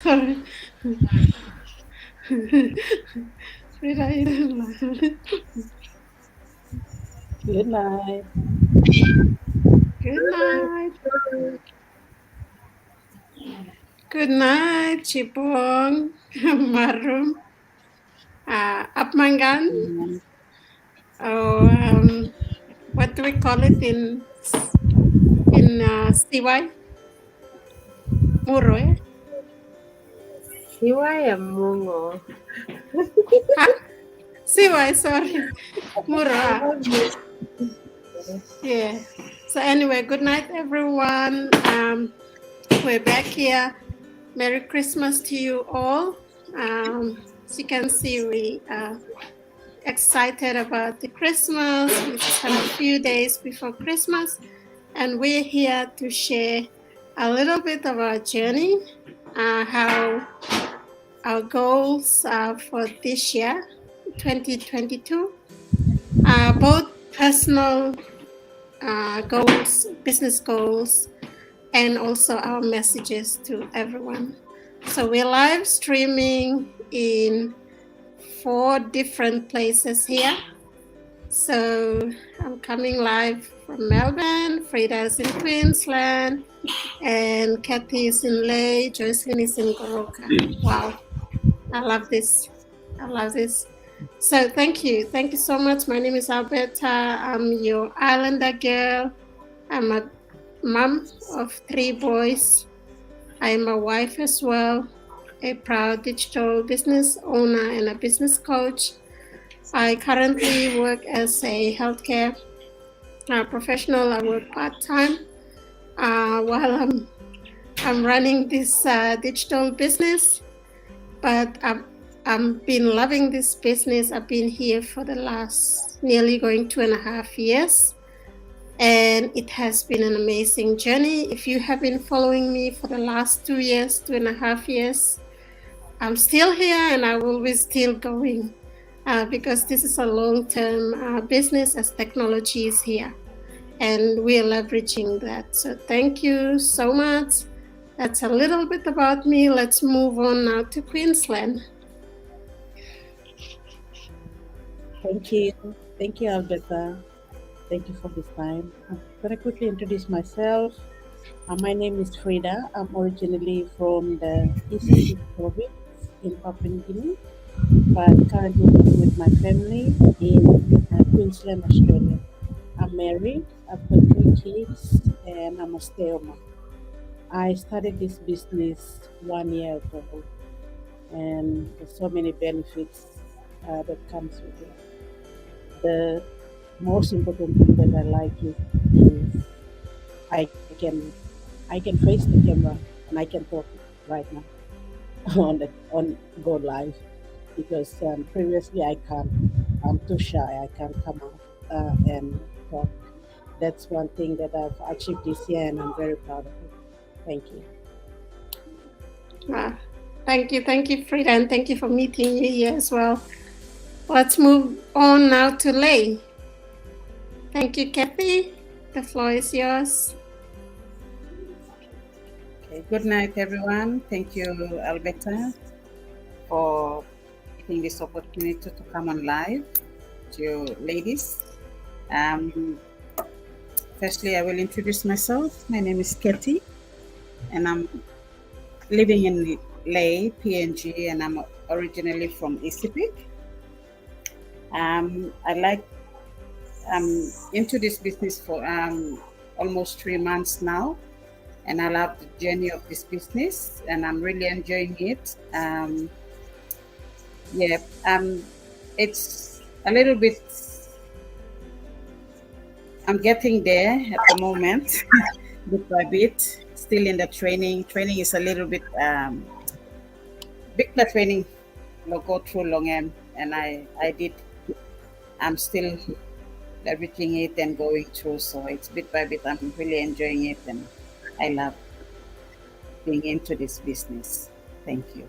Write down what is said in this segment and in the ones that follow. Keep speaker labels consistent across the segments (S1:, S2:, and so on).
S1: Sorry. Frida, you don't laugh.
S2: Good night.
S1: Good night. Good night, Chipong, Marum, Apmangan,
S2: Mm,
S1: or what do we call it in CY? Muro, eh?
S3: Siwaya Mungo.
S1: Ha? CY, sorry. Muro,
S3: I love you.
S1: yeah. So anyway, good night, everyone. We're back here. Merry Christmas to you all. As you can see, we are excited about the Christmas. We just have a few days before Christmas, and we're here to share a little bit of our journey, how our goals for this year, 2022, both personal goals, business goals, and also our messages to everyone. So we're live streaming in 4 different places here. So I'm coming live from Melbourne, Frida's in Queensland, and Kathy is in Ley, Jocelyn is in Goroka. Wow, I love this. I love this. So thank you. Thank you so much. My name is Alberta. I'm your Islander girl. I'm a mom of 3 boys. I'm a wife as well, a proud digital business owner and a business coach. I currently work as a healthcare professional. I work part-time while I'm running this digital business, but I've been loving this business. I've been here for the last nearly going 2.5 years, and it has been an amazing journey. If you have been following me for the last 2 years, 2.5 years, I'm still here and I will be still going because this is a long-term business as technology is here and we're leveraging that. So thank you so much. That's a little bit about me. Let's move on now to Queensland.
S2: Thank you. Thank you, Alberta. Thank you for this time. I'm going to quickly introduce myself. My name is Frida. I'm originally from the East province in Papua New Guinea, but currently living with my family in Queensland, Australia. I'm married, I've got 3 kids, and I'm a stay-at-home. I started this business 1 year ago, and there's so many benefits that comes with it. The most important thing that I like is I can I can face the camera and I can talk right now on go live because previously I can't. I'm too shy. I can't come out and talk. That's one thing that I've achieved this year, and I'm very proud of it. Thank you.
S1: Thank you, Frida, and thank you for meeting you here as well. Let's move on now to Lei. Thank you, Kathy. The floor is yours.
S4: Okay, good night, everyone. Thank you, Alberta, for taking this opportunity to come on live to you ladies. Firstly, I will introduce myself. My name is Katie, and I'm living in Ley, PNG, and I'm originally from Isipik. I'm into this business for almost 3 months now, and I love the journey of this business, and I'm really enjoying it. It's a little bit. I'm getting there at the moment, bit by bit. Still in the training. Training is a little bit big. The training will go through long end, and I did. I'm still leveraging it and going through. So it's bit by bit. I'm really enjoying it, and I love being into this business. Thank you.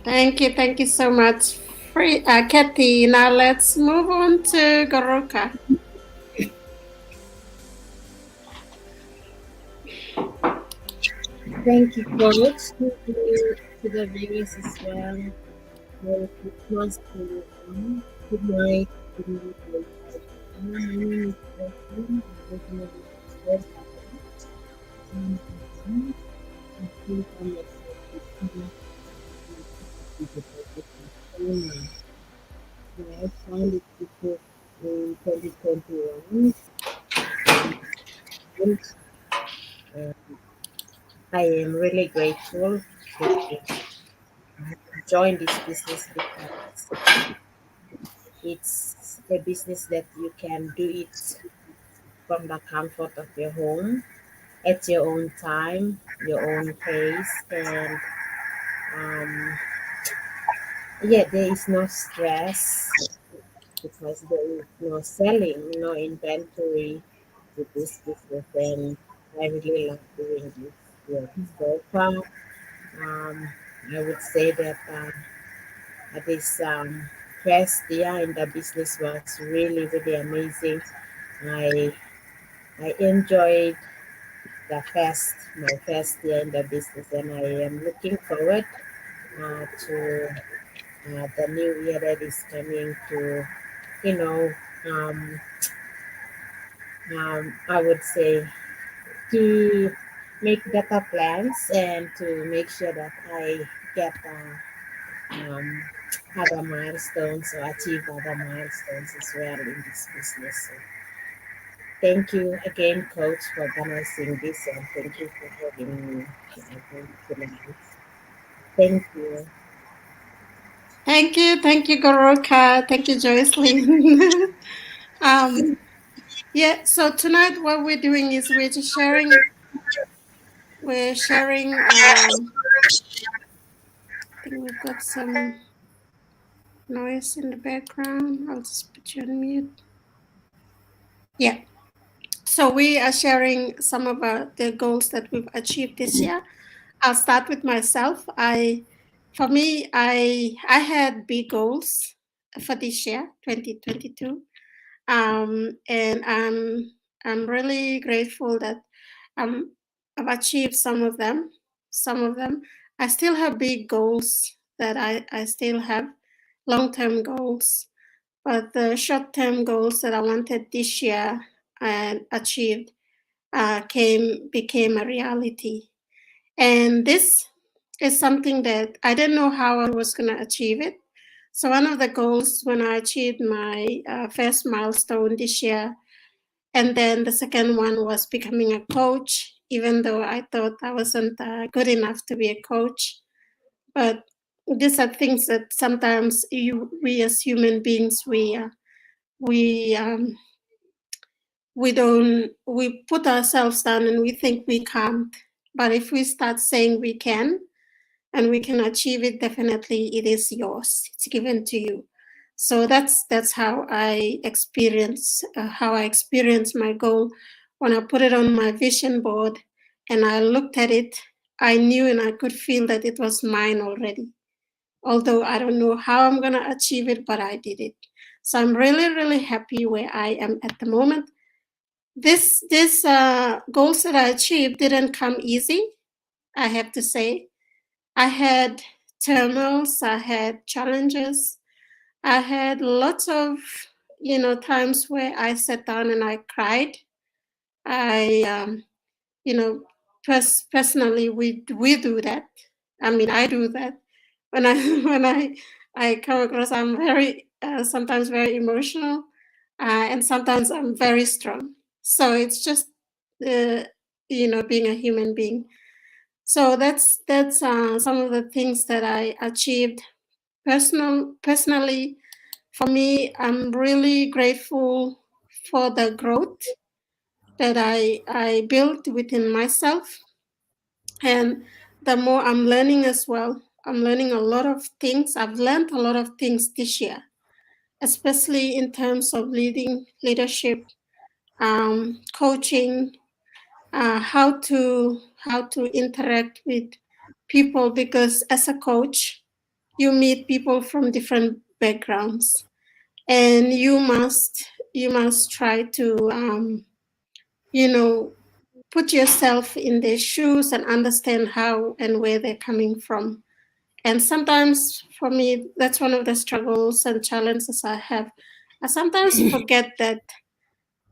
S1: Thank you so much, Kathy. Now let's move on to Goroka.
S3: Thank you, Coach. Thank you to the viewers as well. Merry Christmas to everyone. Good night. Good night, everybody. My name is Leslie. I'm originally from West Africa. And I think I'm excited to be with my child is teacher in 2021. And I am really grateful to join this business because it's a business that you can do it from the comfort of your home at your own time, your own pace, and um, yeah, there is no stress because there is no selling, no inventory to this business, and I really love doing this work. So far, I would say that this first year in the business was really, really amazing. I I enjoyed my first year in the business, and I am looking forward to the new year that is coming to, you know, um, I would say to make better plans and to make sure that I get um, other milestones or achieve other milestones as well in this business. So thank you again, Coach, for organizing this, and thank you for having me again tonight. Thank you.
S1: Thank you, Goroka. Thank you, Joycelyn. Yeah, so tonight what we're doing is we're just sharing, I think we've got some noise in the background. I'll just put you on mute. Yeah. So we are sharing some of the goals that we've achieved this year. I'll start with myself. For me, I had big goals for this year, 2022, and I'm really grateful that I've achieved some of them. Some of them, I still have big goals that I still have long-term goals, but the short-term goals that I wanted this year and achieved became a reality. And this is something that I didn't know how I was going to achieve it. So one of the goals when I achieved my first milestone this year, and then the second one was becoming a coach, even though I thought I wasn't good enough to be a coach. But these are things that sometimes we as human beings, we we put ourselves down and we think we can't. But if we start saying we can and we can achieve it, definitely it is yours. It's given to you. So that's how I experience my goal. When I put it on my vision board and I looked at it, I knew and I could feel that it was mine already. Although I don't know how I'm gonna achieve it, but I did it. So I'm really, really happy where I am at the moment. This goals that I achieved didn't come easy, I have to say. I had turmoils, I had challenges, I had lots of times where I sat down and I cried. I you know personally we do that. I mean, I do that when I when I come across. I'm very sometimes very emotional, and sometimes I'm very strong. So it's just uh, being a human being. So that's some of the things that I achieved personally. For me, I'm really grateful for the growth that I built within myself, and the more I'm learning as well. I'm learning a lot of things. I've learned a lot of things this year, especially in terms of leadership, coaching, how to interact with people, because as a coach you meet people from different backgrounds, and you must try to put yourself in their shoes and understand how and where they're coming from. And sometimes for me, that's one of the struggles and challenges I have. I sometimes forget that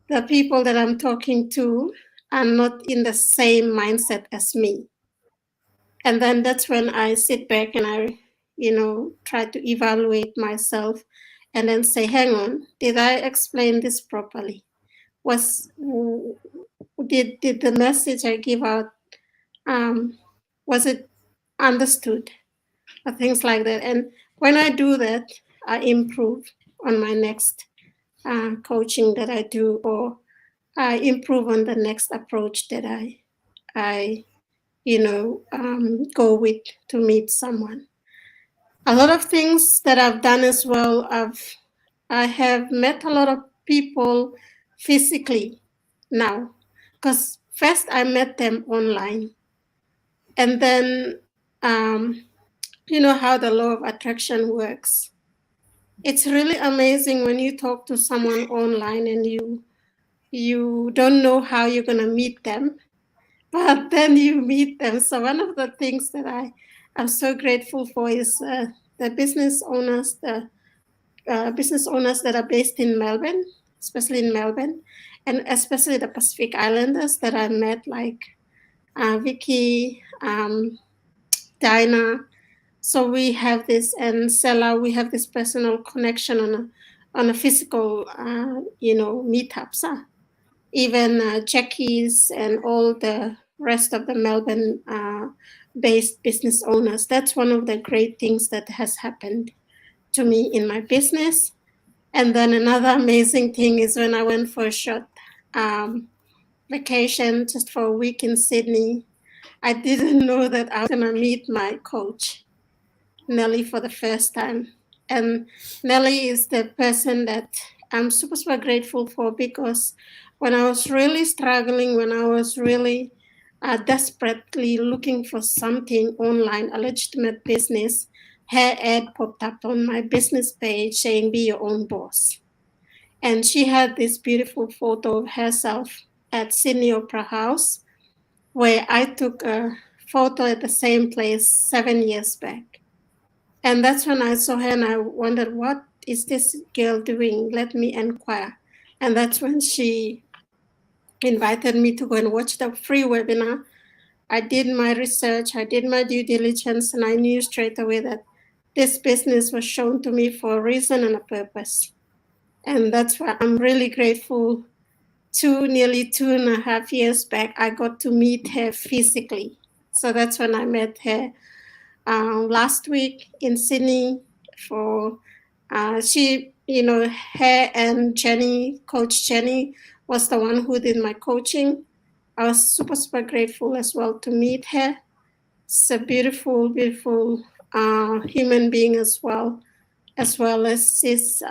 S1: the people that I'm talking to are not in the same mindset as me. And then that's when I sit back and I, try to evaluate myself and then say, hang on, did I explain this properly? Did the message I give out, was it understood? Or things like that. And when I do that, I improve on my next coaching that I do, or I improve on the next approach that I go with to meet someone. A lot of things that I've done as well. I have met a lot of people physically now, because first I met them online, and then you know how the law of attraction works. It's really amazing when you talk to someone online and you don't know how you're going to meet them, but then you meet them. So one of the things that I'm so grateful for is the business owners, business owners that are based in Melbourne, especially in Melbourne, and especially the Pacific Islanders that I met, like Vicky, Dinah. So we have this, and Sela, we have this personal connection on a physical, meetups. Even Jackie's and all the rest of the Melbourne based business owners. That's one of the great things that has happened to me in my business. And then another amazing thing is when I went for a short vacation just for a week in Sydney, I didn't know that I was going to meet my coach, Nelly, for the first time. And Nelly is the person that I'm super, super grateful for, because when I was really struggling, when I was really desperately looking for something online, a legitimate business, her ad popped up on my business page saying, be your own boss. And she had this beautiful photo of herself at Sydney Opera House, where I took a photo at the same place 7 years back. And that's when I saw her and I wondered, what is this girl doing? Let me inquire. And that's when she invited me to go and watch the free webinar. I did my research, I did my due diligence, and I knew straight away that this business was shown to me for a reason and a purpose. And that's why I'm really grateful. Nearly 2.5 years back, I got to meet her physically. So that's when I met her last week in Sydney. For her and Jenny, Coach Jenny, was the one who did my coaching. I was super, super grateful as well to meet her. She's a beautiful, beautiful human being as well as his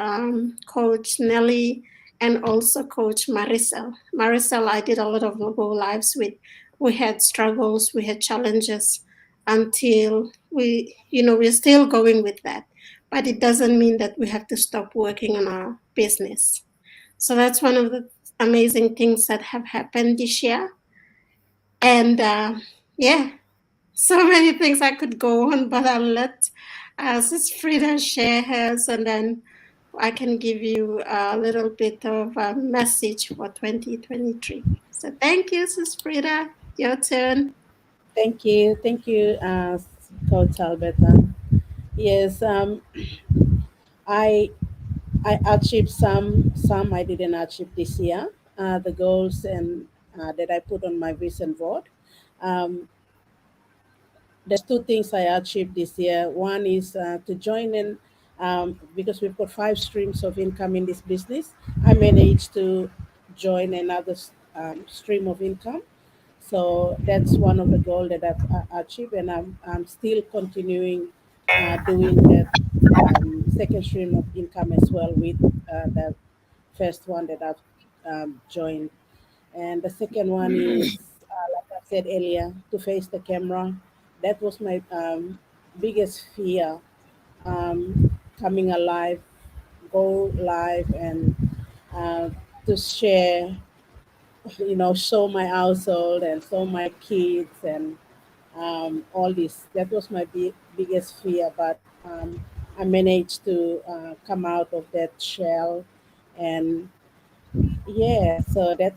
S1: coach Nelly, and also Coach Maricel. Maricel, I did a lot of Go Lives with. We had struggles, we had challenges, until we're still going with that. But it doesn't mean that we have to stop working on our business. So that's one of the amazing things that have happened this year. And so many things I could go on, but I'll let Sis Frida share hers, and then I can give you a little bit of a message for 2023. So thank you, Sis Frida. Your turn.
S2: Thank you, Coach Alberta. Yes, I achieved some I didn't achieve this year. The goals and that I put on my vision board. There's two things I achieved this year. One is to join in, because we've got 5 streams of income in this business. I managed to join another stream of income. So that's one of the goals that I've achieved, and I'm still continuing doing that second stream of income as well with the first one that I've joined. And the second one is, like I said earlier, to face the camera. That was my biggest fear, coming alive, go live, and to share show my household and show my kids and all this. That was my biggest fear, but I managed to come out of that shell, and yeah, so that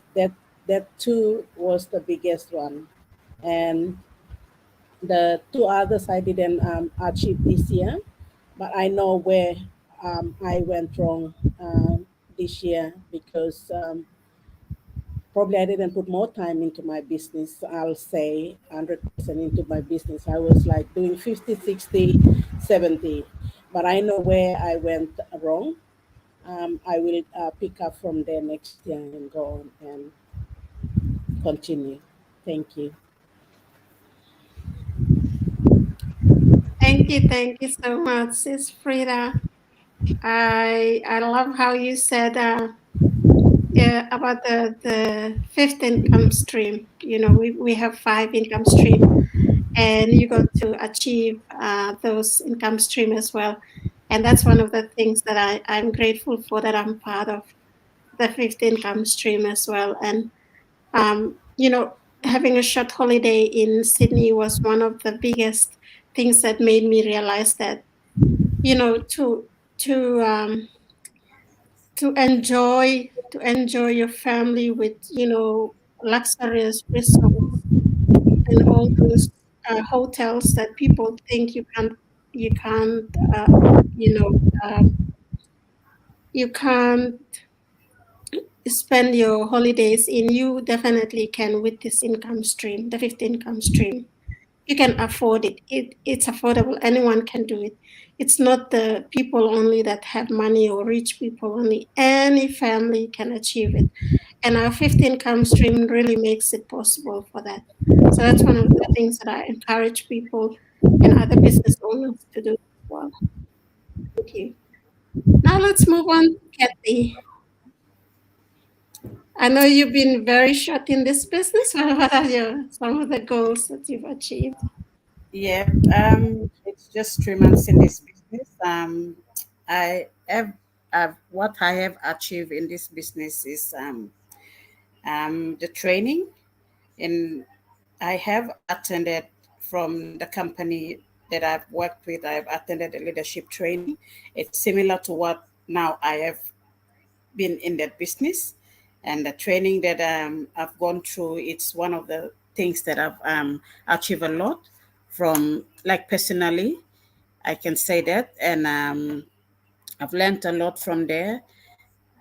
S2: too was the biggest one, and the two others I didn't achieve this year, but I know where I went wrong this year because probably I didn't put more time into my business. I'll say 100% into my business. I was like doing 50, 60, 70. But I know where I went wrong. I will pick up from there next year and go on and continue. Thank you.
S1: Thank you so much, Sis Frida. I love how you said yeah, about the fifth income stream. We have five income stream, and you got to achieve those income stream as well. And that's one of the things that I'm grateful for, that I'm part of the fifth income stream as well. And um, you know, having a short holiday in Sydney was one of the biggest things that made me realize that, to to enjoy your family with, luxurious resorts and all those hotels that people think you can't you know you can't spend your holidays in. You definitely can with this income stream, the fifth income stream. You can afford it. It's affordable. Anyone can do it. It's not the people only that have money or rich people only. Any family can achieve it. And our fifth income stream really makes it possible for that. So that's one of the things that I encourage people and other business owners to do as well. Thank you. Now let's move on to Kathy. I know you've been very short in this business. What are some of the goals that you've achieved?
S4: Yeah, it's just 3 months in this business. I have what I have achieved in this business is the training, and I have attended from the company that I've worked with. I've attended a leadership training. It's similar to what now I have been in that business, and the training that I've gone through. It's one of the things that I've achieved a lot from, like, personally. I can say that, and I've learned a lot from there.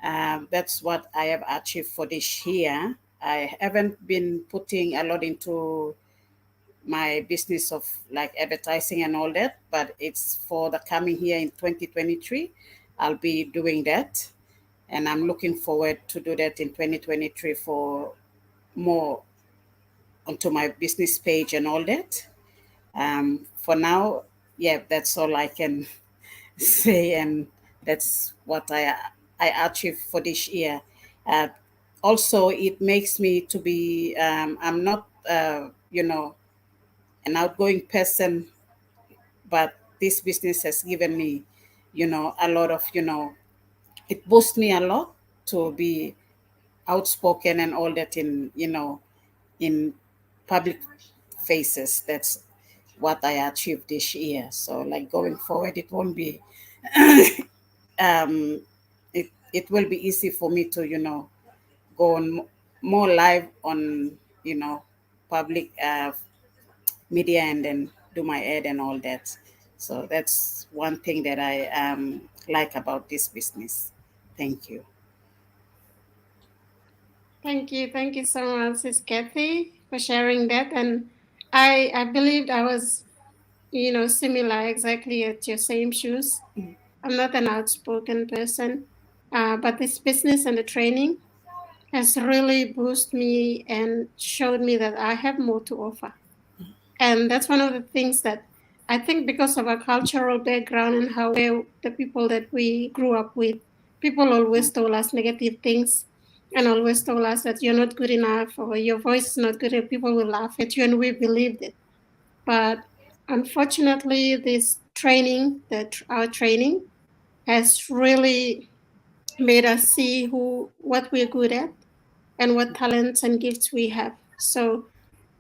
S4: That's what I have achieved for this year. I haven't been putting a lot into my business of like advertising and all that, but it's for the coming year in 2023. I'll be doing that, and I'm looking forward to do that in 2023 for more onto my business page and all that. For now, yeah, that's all I can say, and that's what I achieved for this year. Uh, Also, it makes me to be. I'm not, an outgoing person, but this business has given me, a lot of, it boosts me a lot to be outspoken and all that in public faces. That's what I achieved this year. So, like, going forward, it won't be um it will be easy for me to go on more live on public media, and then do my ad and all that. So that's one thing that I like about this business. Thank you.
S1: Thank you so much, Sis Kathy, for sharing that. And I believed I was, similar exactly at your same shoes. I'm not an outspoken person, but this business and the training has really boosted me and showed me that I have more to offer. And that's one of the things that I think, because of our cultural background and how the people that we grew up with, people always told us negative things and always told us that you're not good enough or your voice is not good and people will laugh at you, and we believed it. But unfortunately, this training, our training, has really made us see what we're good at and what talents and gifts we have. So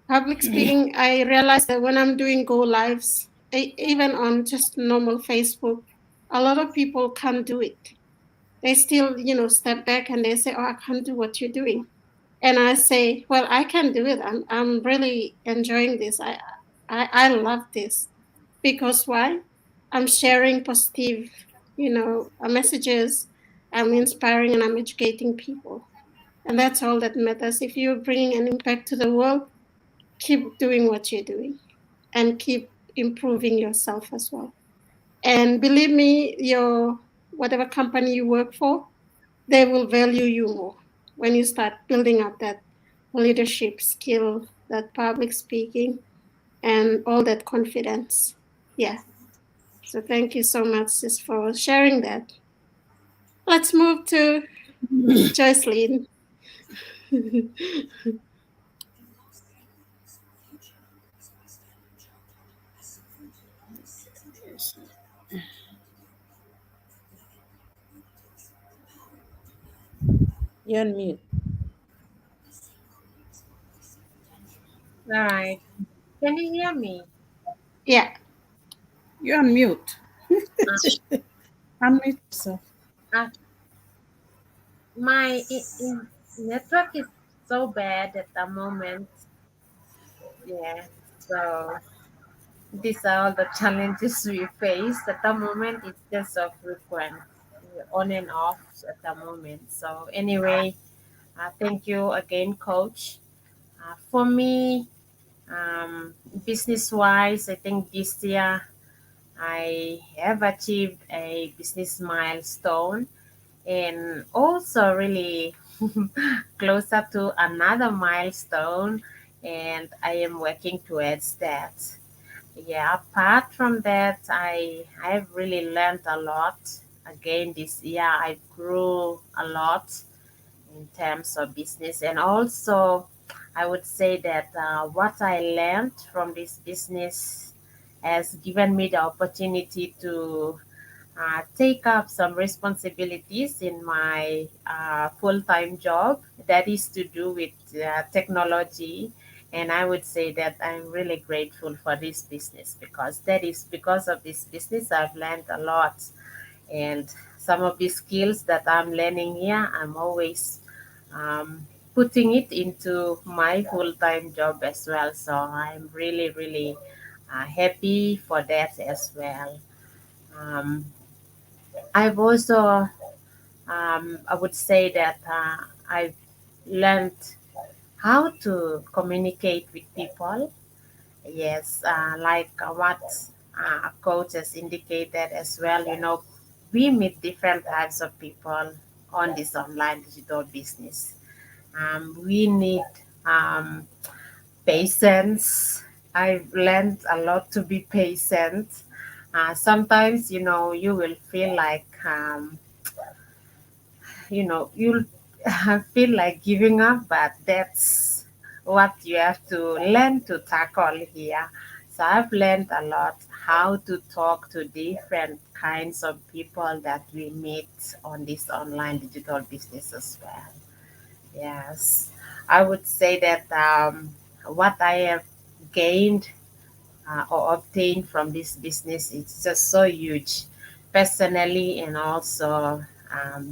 S1: public speaking, I realized that when I'm doing go lives, even on just normal Facebook, a lot of people can't do it. They still, step back and they say, "Oh, I can't do what you're doing." And I say, "Well, I can do it. I'm really enjoying this. I love this because why? I'm sharing positive, messages. I'm inspiring and I'm educating people, and that's all that matters. If you're bringing an impact to the world, keep doing what you're doing and keep improving yourself as well. And believe me, your whatever company you work for, they will value you more when you start building up that leadership skill, that public speaking, and all that confidence. Yeah. So thank you so much, sis, for sharing that. Let's move to Jocelyn.
S2: You're on mute.
S3: All right. Can you hear me?
S1: Yeah.
S4: You're on mute.
S3: Uh,
S4: Unmute yourself.
S3: uh, my network is so bad at the moment. Yeah. So these are all the challenges we face at the moment. It's just so frequent, on and off at the moment. So anyway, thank you again, Coach. For me, business wise, I think this year I have achieved a business milestone and also really closer to another milestone, and I am working towards that. Yeah, apart from that, I've really learned a lot. Again, this year I grew a lot in terms of business, and also I would say that what I learned from this business has given me the opportunity to take up some responsibilities in my full-time job that is to do with technology. And I would say that I'm really grateful for this business because that is because of this business I've learned a lot. And some of the skills that I'm learning here, I'm always putting it into my full-time job as well. So I'm really, really happy for that as well. Um, I've also, I would say that I've learned how to communicate with people. Yes, like what coach has indicated as well. We meet different types of people on this online digital business. We need um, patience. I've learned a lot to be patient. Sometimes, you will feel like you'll feel like giving up, but that's what you have to learn to tackle here. So I've learned a lot how to talk to different kinds of people that we meet on this online digital business as well. Yes, I would say that what I have gained or obtained from this business is just so huge, personally and also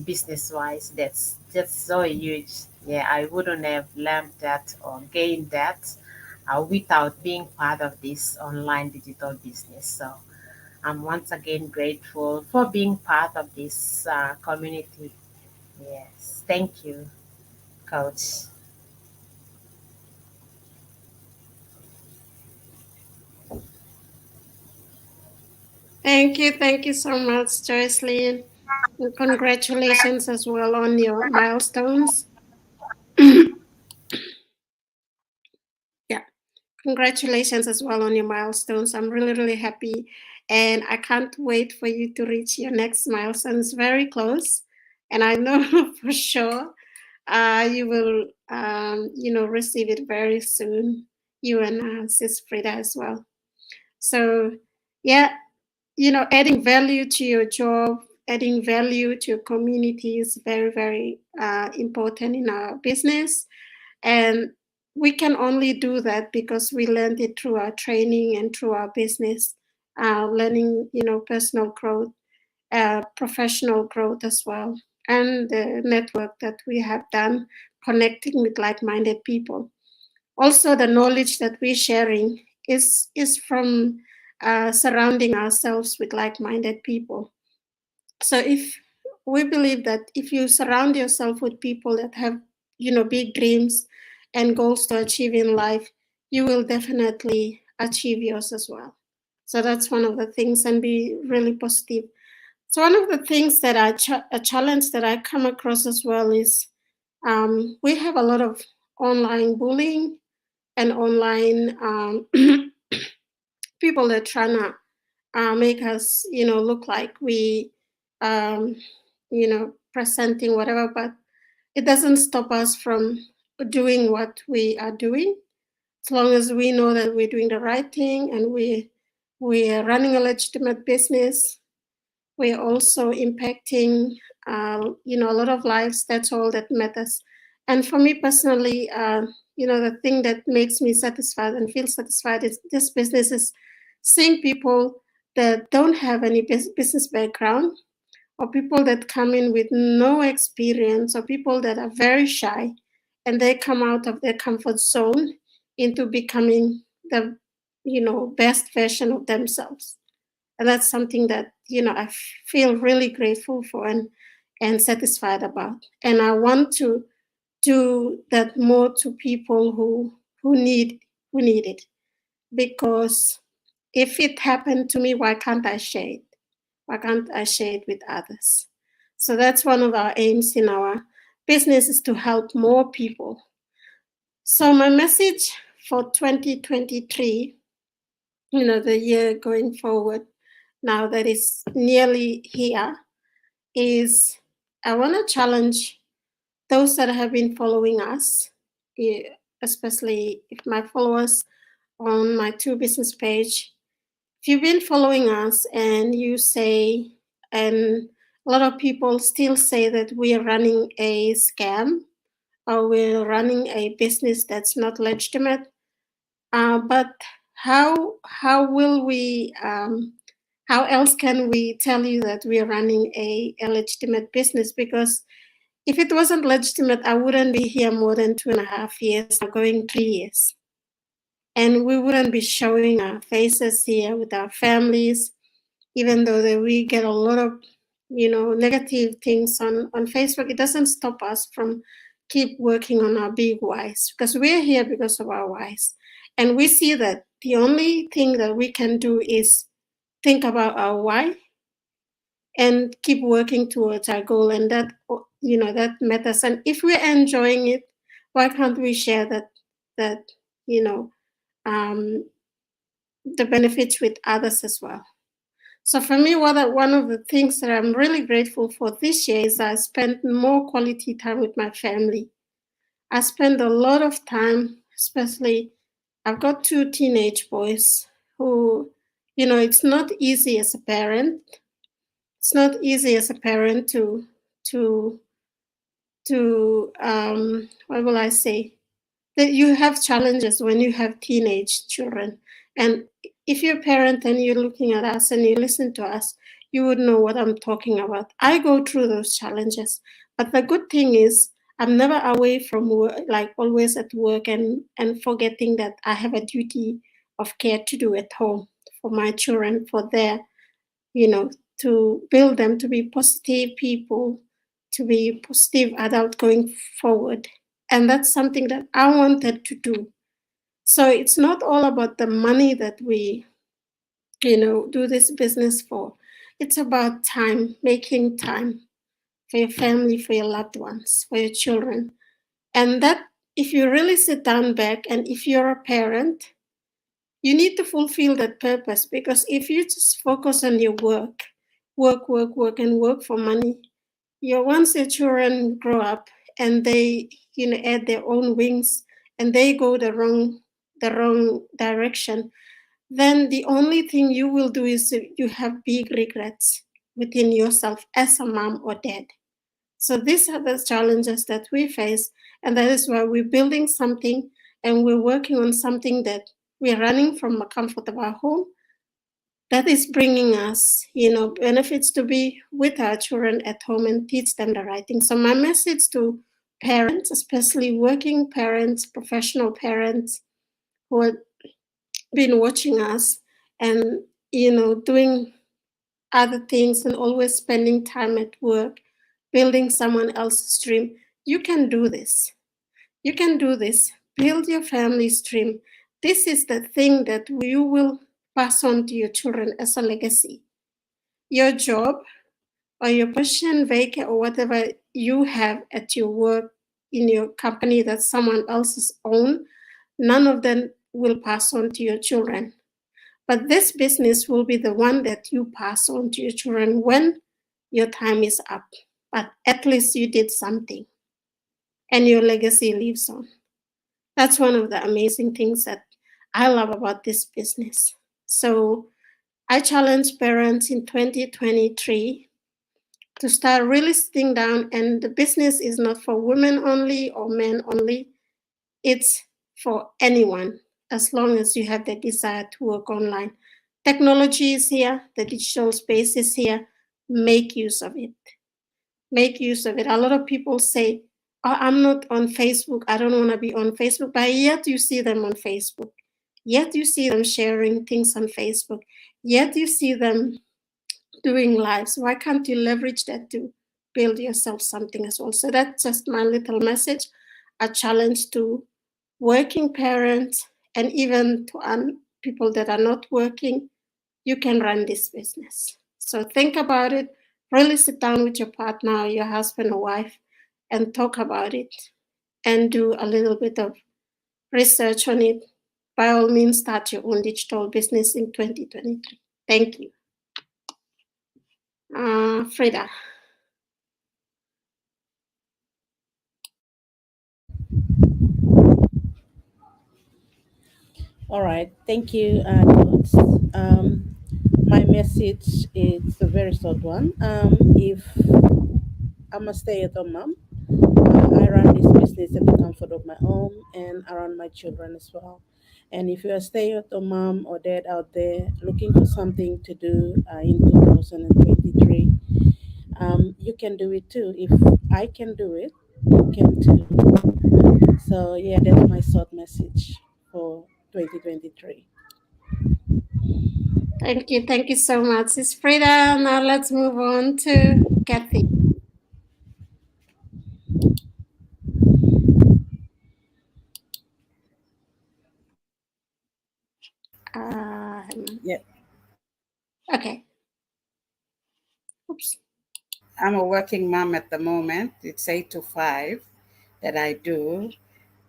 S3: business wise. That's just so huge. Yeah, I wouldn't have learned that or gained that without being part of this online digital business. So I'm once again grateful for being part of this community. Yes, thank you, Coach.
S1: Thank you so much, Jocelyn. And congratulations as well on your milestones. Yeah, congratulations as well on your milestones. I'm really, really happy. And I can't wait for you to reach your next milestone. It's very close. And I know for sure you will, receive it very soon. You and Sis Frida as well. So, yeah, adding value to your job adding value to your community is very, very important in our business. And we can only do that because we learned it through our training and through our business, learning, personal growth, professional growth as well, and the network that we have done connecting with like-minded people. Also, the knowledge that we're sharing is from surrounding ourselves with like-minded people. So if we believe that if you surround yourself with people that have, big dreams and goals to achieve in life, you will definitely achieve yours as well. So that's one of the things, and be really positive. So one of the things that a challenge that I come across as well is we have a lot of online bullying and online people that are trying to make us, look like we, presenting whatever, but it doesn't stop us from doing what we are doing, as long as we know that we're doing the right thing and we are running a legitimate business. We're also impacting, a lot of lives. That's all that matters. And for me personally, the thing that makes me satisfied and feel satisfied is this business is seeing people that don't have any business background, or people that come in with no experience, or people that are very shy, and they come out of their comfort zone into becoming the, best version of themselves. And that's something that, I feel really grateful for and satisfied about. And I want to do that more to people who need it. Because if it happened to me, why can't I share it? Why can't I share it with others? So that's one of our aims in our business, is to help more people. So my message for 2023, the year going forward, now that is nearly here, is I want to challenge those that have been following us, especially if my followers on my Two Business page. If you've been following us and you say, and a lot of people still say that we are running a scam or we're running a business that's not legitimate, but how will we? How else can we tell you that we are running a legitimate business? Because if it wasn't legitimate, I wouldn't be here more than 2.5 years, going 3 years. And we wouldn't be showing our faces here with our families, even though that we get a lot of, negative things on Facebook. It doesn't stop us from keep working on our big whys, because we're here because of our whys. And we see that the only thing that we can do is think about our why and keep working towards our goal. And that, that matters. And if we're enjoying it, why can't we share that the benefits with others as well? So for me, one of the things that I'm really grateful for this year is I spent more quality time with my family. I spend a lot of time, especially I've got 2 teenage boys who, it's not easy as a parent. It's not easy as a parent to what will I say? That you have challenges when you have teenage children. And if you're a parent and you're looking at us and you listen to us, you would know what I'm talking about. I go through those challenges. But the good thing is I'm never away from work, like always at work, and forgetting that I have a duty of care to do at home for my children, for their, to build them to be positive people, to be positive adult going forward. And that's something that I wanted to do. So it's not all about the money that we, do this business for. It's about time, making time for your family, for your loved ones, for your children. And that, if you really sit down back and if you're a parent, you need to fulfill that purpose. Because if you just focus on your work, and work for money, once your children grow up and they, add their own wings and they go the wrong direction, then the only thing you will do is you have big regrets. within yourself as a mom or dad. So these are the challenges that we face, and that is why we're building something and we're working on something that we're running from the comfort of our home that is bringing us, benefits to be with our children at home and teach them the right thing. So my message to parents, especially working parents, professional parents who have been watching us and, doing other things and always spending time at work, building someone else's dream, you can do this. You can do this. Build your family's dream. This is the thing that you will pass on to your children as a legacy. Your job or your position, vacant, or whatever you have at your work in your company that someone else's own, none of them will pass on to your children. But this business will be the one that you pass on to your children when your time is up. But at least you did something and your legacy lives on. That's one of the amazing things that I love about this business. So I challenge parents in 2023 to start really sitting down, and the business is not for women only or men only. It's for anyone, as long as you have the desire to work online. Technology is here, the digital space is here. Make use of it. Make use of it. A lot of people say, oh, I'm not on Facebook. I don't want to be on Facebook. But yet you see them on Facebook. Yet you see them sharing things on Facebook. Yet you see them doing lives. Why can't you leverage that to build yourself something as well? So that's just my little message, a challenge to working parents and even to people that are not working. You can run this business. So think about it. Really sit down with your partner, your husband or wife, and talk about it and do a little bit of research on it. By all means, start your own digital business in 2023. Thank you. Frida.
S2: All right, thank you, George. My message is a very short one. If I'm a stay-at-home mom, I run this business at the comfort of my home and around my children as well. And if you're a stay-at-home mom or dad out there looking for something to do in 2023, you can do it too. If I can do it, you can too. So yeah, that's my short message for 2023.
S1: Thank you so much, Ms. Frida. Now let's move on to Kathy.
S4: Yeah,
S1: Okay. Oops.
S4: I'm a working mom at the moment. It's 8 to 5 that I do.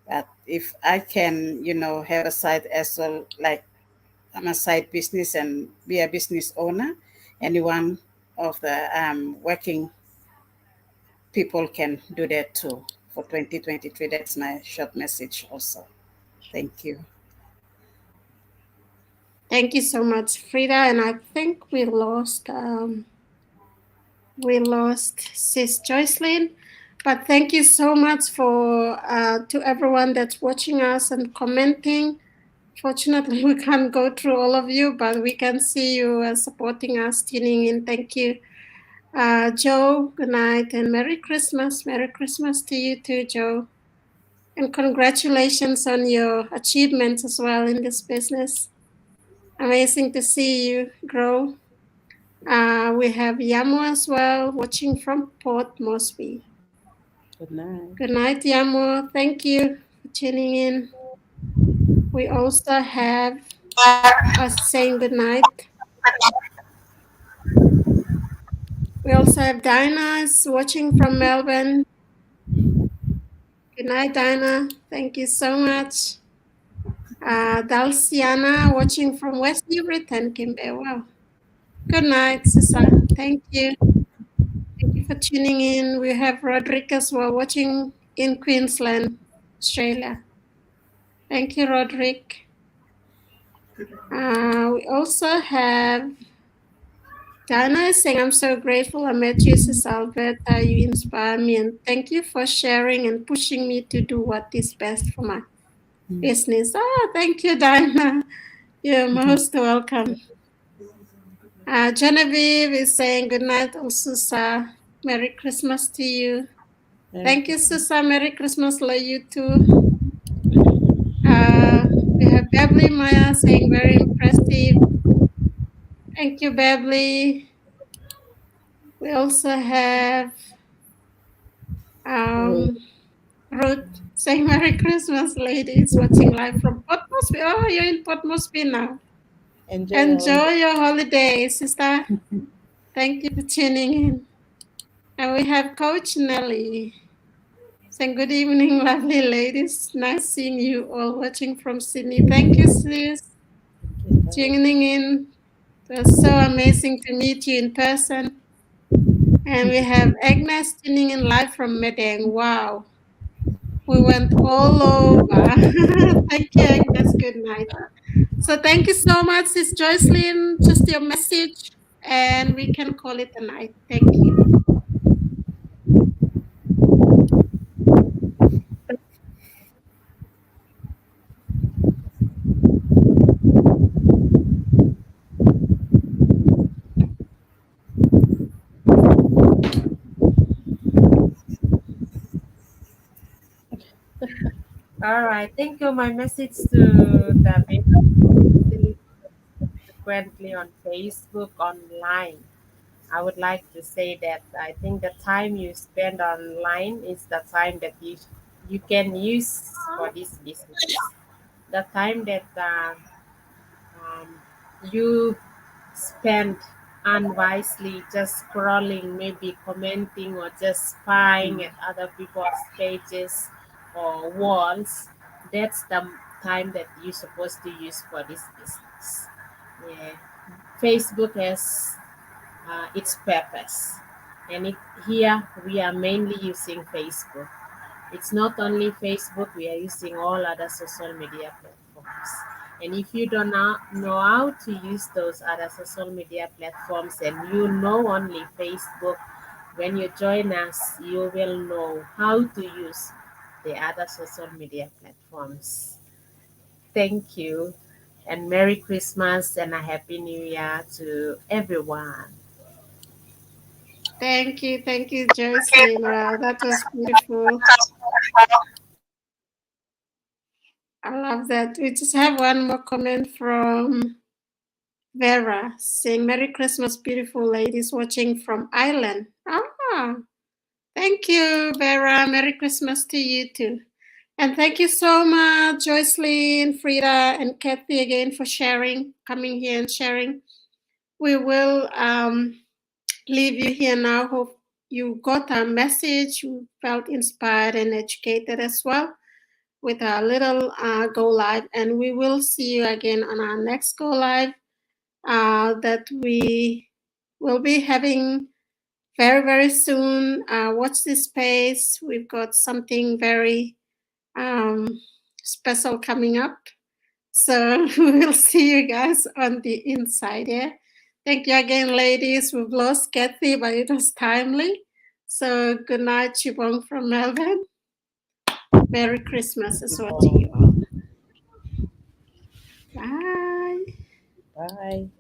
S4: But if I can, have a side as well, like I'm a side business and be a business owner, any one of the working people can do that too. For 2023, that's my short message also. Thank you.
S1: Thank you so much, Frida. And I think we lost Sis Joycelyn. But thank you so much for to everyone that's watching us and commenting. Fortunately, we can't go through all of you, but we can see you supporting us, tuning in. Thank you. Joe, good night and Merry Christmas. Merry Christmas to you too, Joe. And congratulations on your achievements as well in this business. Amazing to see you grow. We have Yamo as well, watching from Port Moresby.
S2: Good night.
S1: Good night, Yamo. Thank you for tuning in. We also have us saying good night. We also have Dinah watching from Melbourne. Good night, Dinah. Thank you so much. Dalciana watching from West Newbury and Kimber. Wow. Good night, Susan. Thank you. Thank you for tuning in. We have Roderick as well watching in Queensland, Australia. Thank you, Roderick. We also have Diana is saying, I'm so grateful I met you, Sis Alberta. You inspire me, and thank you for sharing and pushing me to do what is best for my business. Oh, thank you, Diana. You're most welcome. Genevieve is saying, good night, Susa. Merry Christmas to you. Thank you, Susa. Merry Christmas to you too. We have Beverly Maya saying, very impressive. Thank you, Beverly. We also have Ruth saying, Merry Christmas, ladies, watching live from Port Moresby. Oh, you're in Port Moresby now. Enjoy your holiday, sister. Thank you for tuning in. And we have Coach Nelly saying, good evening, lovely ladies. Nice seeing you all watching from Sydney. Thank you, sis. Tuning in. It was so amazing to meet you in person. And we have Agnes tuning in live from Medang. Wow. We went all over. Thank you, Agnes. Good night. So thank you so much, Sis Joycelyn. Just your message, and we can call it a night. Thank you.
S3: All right. Thank you. My message to the people frequently on Facebook, online. I would like to say that I think the time you spend online is the time that you can use for this business. The time that you spend unwisely just scrolling, maybe commenting or just spying at other people's pages or walls, that's the time that you're supposed to use for this business. Yeah. Facebook has its purpose, and here we are mainly using Facebook. It's not only Facebook, we are using all other social media platforms. And if you don't know how to use those other social media platforms and you know only Facebook, when you join us, you will know how to use the other social media platforms. Thank you, and Merry Christmas and a Happy New Year to everyone.
S1: Thank you, Joycelyn. Wow, that was beautiful. I love that. We just have one more comment from Vera saying, Merry Christmas, beautiful ladies watching from Ireland. Ah, thank you, Vera. Merry Christmas to you too. And thank you so much, Joycelyn, Frida, and Kathy again for sharing, coming here and sharing. We will leave you here now. Hope you got our message, you felt inspired and educated as well with our little Go Live. And we will see you again on our next Go Live that we will be having very, very soon. Watch this space. We've got something very special coming up. So we'll see you guys on the inside here. Thank you again, ladies. We've lost Kathy, but it was timely. So good night, Chibong from Melbourne. Merry Christmas as well to you all. Bye.
S2: Bye.